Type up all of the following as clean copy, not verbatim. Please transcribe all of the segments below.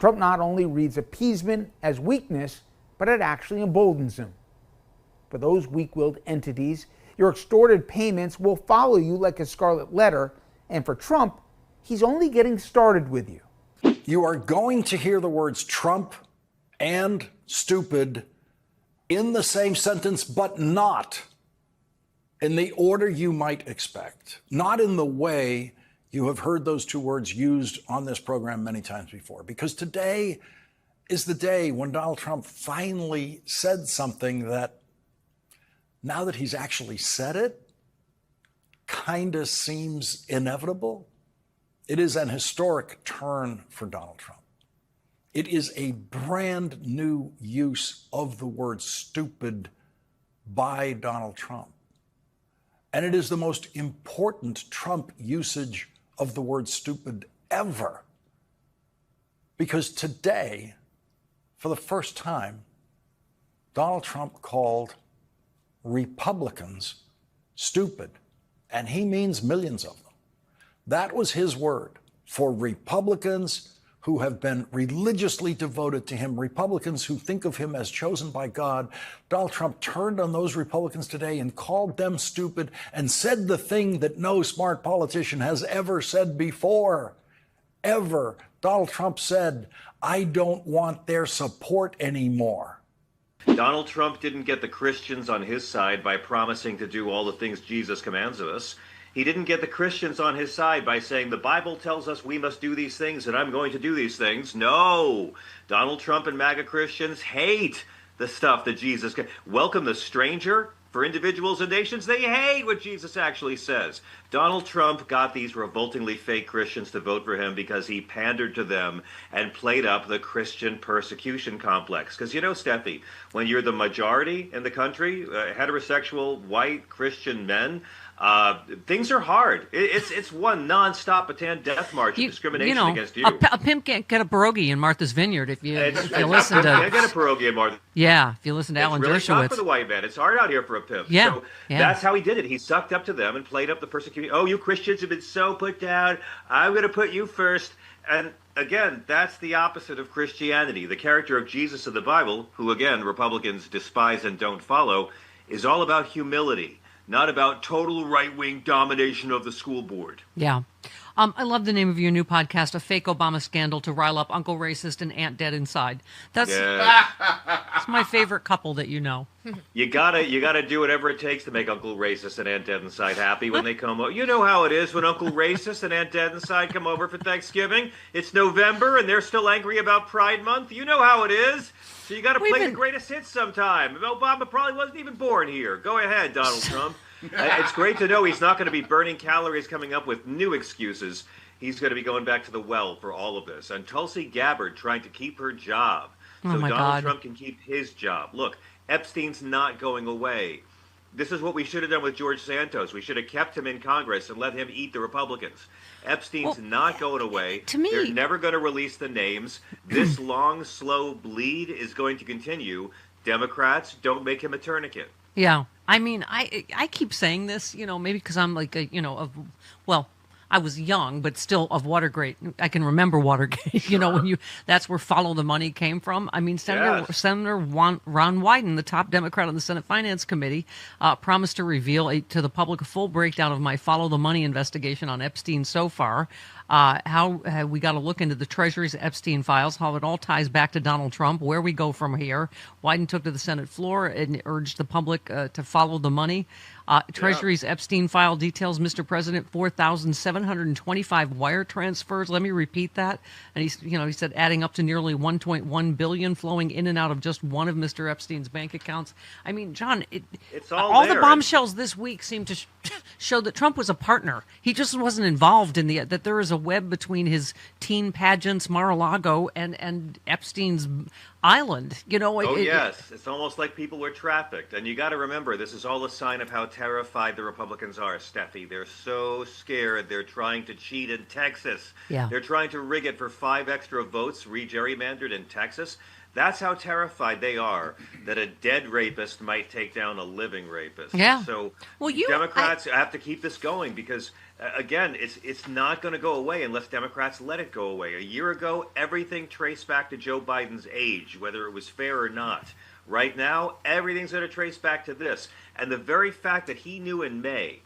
Trump not only reads appeasement as weakness, but it actually emboldens him. For those weak-willed entities, your extorted payments will follow you like a scarlet letter, and for Trump, he's only getting started with you. You are going to hear the words Trump and stupid in the same sentence, but not in the order you might expect, not in the way you have heard those two words used on this program many times before, because today is the day when Donald Trump finally said something that, now that he's actually said it, kind of seems inevitable. It is an historic turn for Donald Trump. It is a brand new use of the word stupid by Donald Trump. And it is the most important Trump usage of the word stupid ever. Because today, for the first time, Donald Trump called Republicans stupid, and he means millions of them. That was his word for Republicans who have been religiously devoted to him, Republicans who think of him as chosen by God. Donald Trump turned on those Republicans today and called them stupid and said the thing that no smart politician has ever said before. Ever. Donald Trump said, "I don't want their support anymore." Donald Trump didn't get the Christians on his side by promising to do all the things Jesus commands of us. He didn't get the Christians on his side by saying the Bible tells us we must do these things and I'm going to do these things. No, Donald Trump and MAGA Christians hate the stuff that Jesus welcome the stranger. For individuals and nations, they hate what Jesus actually says. Donald Trump got these revoltingly fake Christians to vote for him because he pandered to them and played up the Christian persecution complex. Because you know, Steffi, when you're the majority in the country, heterosexual, white, Christian men, things are hard. It's one nonstop Bataan death march of discrimination against you. A pimp can't get a pierogi in Martha's Vineyard if you listen to. Can't get a pierogi in Martha's. Yeah, if you listen to Alan Dershowitz. It's really tough for the white man. It's hard out here for a pimp. Yeah, so that's how he did it. He sucked up to them and played up the persecution. Oh, you Christians have been so put down. I'm going to put you first. And again, that's the opposite of Christianity. The character of Jesus of the Bible, who again Republicans despise and don't follow, is all about humility. Not about total right-wing domination of the school board. Yeah. I love the name of your new podcast, A Fake Obama Scandal to Rile Up Uncle Racist and Aunt Dead Inside. That's my favorite couple that you know. You gotta do whatever it takes to make Uncle Racist and Aunt Dead Inside happy when they come over. You know how it is when Uncle Racist and Aunt Dead Inside come over for Thanksgiving. It's November and they're still angry about Pride Month. You know how it is. So you got to play the greatest hits sometime. Obama probably wasn't even born here. Go ahead, Donald Trump. It's great to know he's not going to be burning calories coming up with new excuses. He's going to be going back to the well for all of this. And Tulsi Gabbard trying to keep her job so Donald Trump can keep his job. Look, Epstein's not going away. This is what we should have done with George Santos. We should have kept him in Congress and let him eat the Republicans. Epstein's not going away. To me, they're never going to release the names. This long, slow bleed is going to continue. Democrats, don't make him a tourniquet. Yeah. I mean, I keep saying this, maybe because I'm like, I was young, but still of Watergate. I can remember Watergate, that's where Follow the Money came from. I mean, Senator Ron Wyden, the top Democrat on the Senate Finance Committee, promised to reveal to the public a full breakdown of my Follow the Money investigation on Epstein so far. How we got to look into the Treasury's Epstein files, how it all ties back to Donald Trump, where we go from here. Wyden took to the Senate floor and urged the public to follow the money. Treasury's Epstein file details, Mr. President, 4,725 wire transfers. Let me repeat that. And he said adding up to nearly 1.1 billion flowing in and out of just one of Mr. Epstein's bank accounts. I mean, John, it's all the bombshells this week seem to show that Trump was a partner. He just wasn't involved in that there is a web between his teen pageants, Mar-a-Lago, and Epstein's island. Yes. It's almost like people were trafficked. And you got to remember, this is all a sign of how terrified the Republicans are, Steffi. They're so scared. They're trying to cheat in Texas. Yeah. They're trying to rig it for 5 extra votes, re-gerrymandered in Texas. That's how terrified they are that a dead rapist might take down a living rapist. Yeah. So Well, Democrats have to keep this going because, again, it's not going to go away unless Democrats let it go away. A year ago, everything traced back to Joe Biden's age, whether it was fair or not. Right now, everything's going to trace back to this. And the very fact that he knew in May,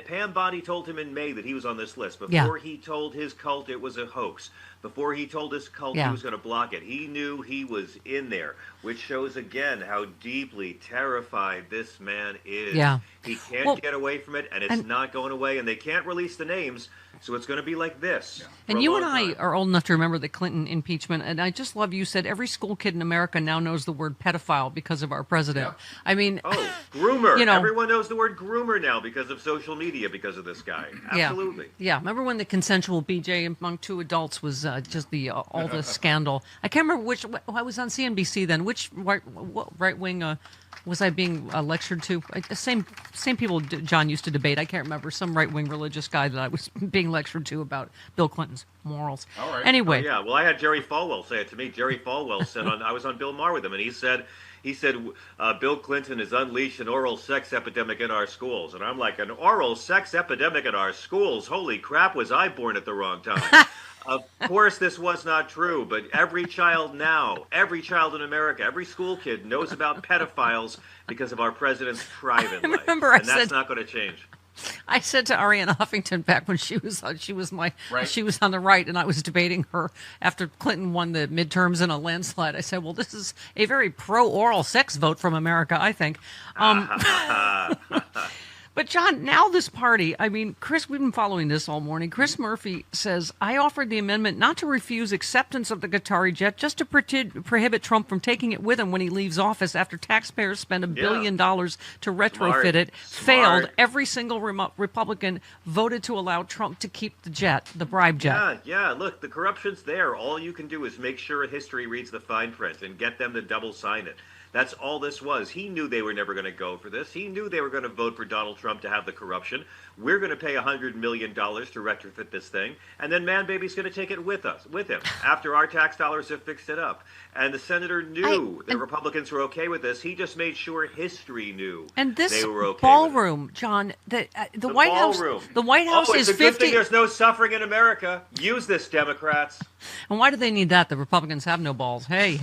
Pam Bondi told him in May that he was on this list before he told his cult it was a hoax. Before he told his cult he was going to block it. He knew he was in there, which shows again how deeply terrified this man is. Yeah. He can't get away from it, and it's not going away, and they can't release the names, so it's going to be like this. And you and I are old enough to remember the Clinton impeachment, and I just love you said every school kid in America now knows the word pedophile because of our president. Yeah. I mean... groomer. You know, everyone knows the word groomer now because of social media, because of this guy. Absolutely. Yeah. Remember when the consensual BJ among two adults was just the all the scandal? I can't remember which... I was on CNBC then. Which right-wing... was I being lectured to? Same people John used to debate. I can't remember. Some right-wing religious guy that I was being lectured to about Bill Clinton's morals. All right. Anyway. Yeah, well, I had Jerry Falwell say it to me. Jerry Falwell said I was on Bill Maher with him, and he said Bill Clinton has unleashed an oral sex epidemic in our schools. And I'm like, an oral sex epidemic in our schools? Holy crap, was I born at the wrong time? Of course, this was not true, but every child now, every child in America, every school kid knows about pedophiles because of our president's private life. And that's not going to change. I said to Ariana Huffington back when she was on the right, and I was debating her after Clinton won the midterms in a landslide. I said, "Well, this is a very pro-oral sex vote from America, I think." But John, now this party, I mean, Chris, we've been following this all morning. Chris Murphy says, I offered the amendment not to refuse acceptance of the Qatari jet, just to prohibit Trump from taking it with him when he leaves office after taxpayers spend $1 billion to retrofit it. Failed. Every single Republican voted to allow Trump to keep the jet, the bribe jet. Yeah. Look, the corruption's there. All you can do is make sure history reads the fine print and get them to double sign it. That's all this was. He knew they were never going to go for this. He knew they were going to vote for Donald Trump to have the corruption. We're going to pay $100 million to retrofit this thing, and then Man Baby's going to take it with him, after our tax dollars have fixed it up. And the senator knew the Republicans were okay with this. He just made sure history knew they were okay ballroom, with it. John, the White House. The White House is it's a good thing there's no suffering in America. Use this, Democrats. And why do they need that? The Republicans have no balls. Hey.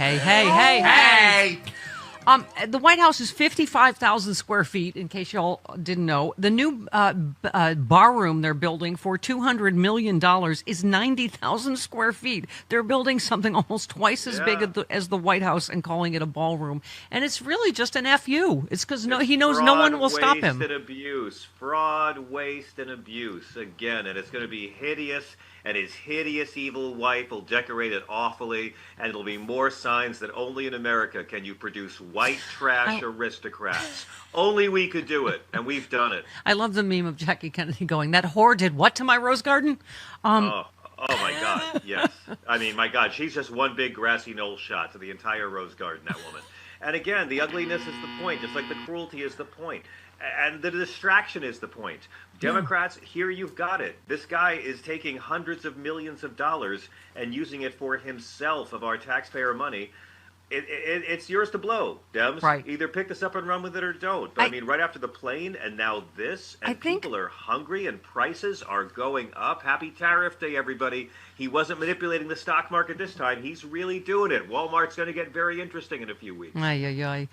The White House is 55,000 square feet, in case y'all didn't know. The new bar room they're building for $200 million is 90,000 square feet. They're building something almost twice as big as the White House and calling it a ballroom. And it's really just an FU. It's because he knows no one will stop him. Fraud, waste, and abuse. Again, and it's going to be hideous. And his hideous evil wife will decorate it awfully, and it'll be more signs that only in America can you produce white trash aristocrats. Only we could do it, and we've done it. I love the meme of Jackie Kennedy going, that whore did what to my rose garden? Oh my God, yes. I mean, my God, she's just one big grassy knoll shot to the entire rose garden, that woman. And again, the ugliness is the point, just like the cruelty is the point. And the distraction is the point. Democrats, here you've got it. This guy is taking hundreds of millions of dollars and using it for himself of our taxpayer money. It's yours to blow, Dems. Right. Either pick this up and run with it or don't. But I mean, right after the plane and now this, and people are hungry and prices are going up. Happy Tariff Day, everybody. He wasn't manipulating the stock market this time. He's really doing it. Walmart's going to get very interesting in a few weeks. Ay.